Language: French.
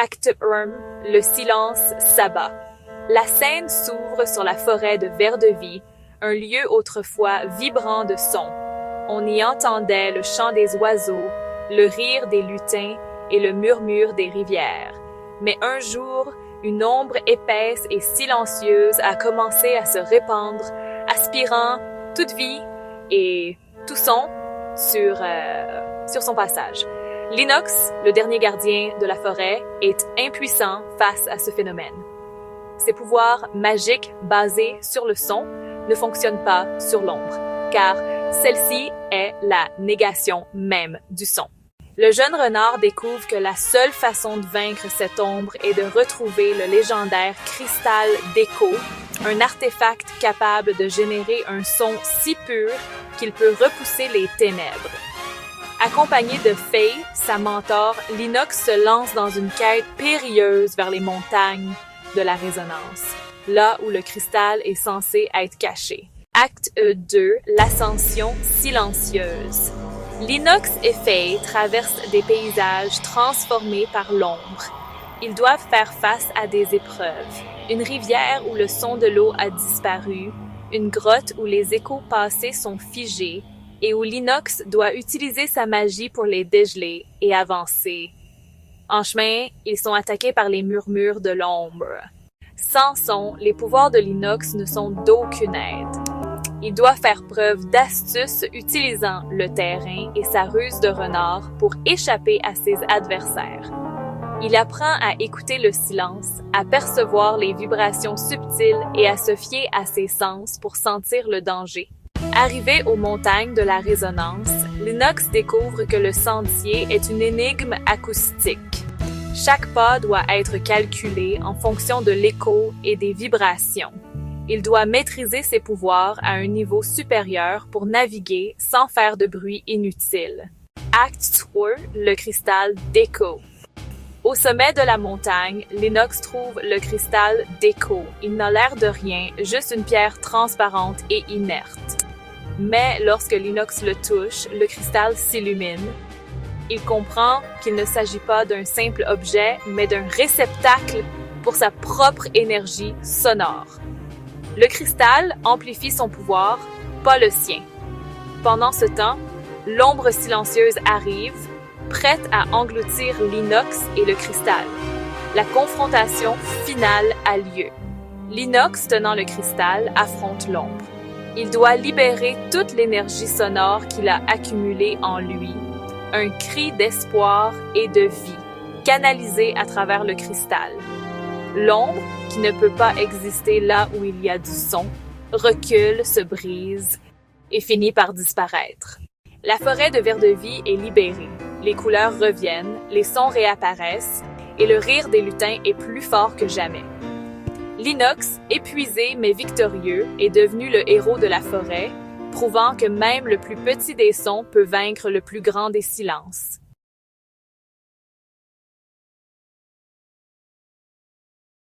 Acte 1. Le silence s'abat. La scène s'ouvre sur la forêt de Verdevie, un lieu autrefois vibrant de sons. On y entendait le chant des oiseaux, le rire des lutins et le murmure des rivières. Mais un jour, une ombre épaisse et silencieuse a commencé à se répandre, aspirant toute vie et tout son sur son passage. L'Inox, le dernier gardien de la forêt, est impuissant face à ce phénomène. Ses pouvoirs magiques basés sur le son ne fonctionnent pas sur l'ombre, car celle-ci est la négation même du son. Le jeune renard découvre que la seule façon de vaincre cette ombre est de retrouver le légendaire cristal d'écho, un artefact capable de générer un son si pur qu'il peut repousser les ténèbres. Accompagné de Faye, sa mentor, l'Inox se lance dans une quête périlleuse vers les montagnes de la résonance, là où le cristal est censé être caché. Acte 2, l'ascension silencieuse. L'Inox et Faye traversent des paysages transformés par l'ombre. Ils doivent faire face à des épreuves. Une rivière où le son de l'eau a disparu, une grotte où les échos passés sont figés et où l'Inox doit utiliser sa magie pour les dégeler et avancer. En chemin, ils sont attaqués par les murmures de l'ombre. Sans son, les pouvoirs de l'Inox ne sont d'aucune aide. Il doit faire preuve d'astuce utilisant le terrain et sa ruse de renard pour échapper à ses adversaires. Il apprend à écouter le silence, à percevoir les vibrations subtiles et à se fier à ses sens pour sentir le danger. Arrivé aux montagnes de la résonance, l'Inox découvre que le sentier est une énigme acoustique. Chaque pas doit être calculé en fonction de l'écho et des vibrations. Il doit maîtriser ses pouvoirs à un niveau supérieur pour naviguer sans faire de bruit inutile. Acte 3, le cristal d'écho. Au sommet de la montagne, l'Inox trouve le cristal d'écho. Il n'a l'air de rien, juste une pierre transparente et inerte. Mais lorsque l'Inox le touche, le cristal s'illumine. Il comprend qu'il ne s'agit pas d'un simple objet, mais d'un réceptacle pour sa propre énergie sonore. Le cristal amplifie son pouvoir, pas le sien. Pendant ce temps, l'ombre silencieuse arrive, prête à engloutir l'Inox et le cristal. La confrontation finale a lieu. L'Inox, tenant le cristal, affronte l'ombre. Il doit libérer toute l'énergie sonore qu'il a accumulée en lui, un cri d'espoir et de vie, canalisé à travers le cristal. L'ombre, qui ne peut pas exister là où il y a du son, recule, se brise et finit par disparaître. La forêt de Verdevie est libérée. Les couleurs reviennent, les sons réapparaissent et le rire des lutins est plus fort que jamais. L'Inox, épuisé mais victorieux, est devenu le héros de la forêt, prouvant que même le plus petit des sons peut vaincre le plus grand des silences.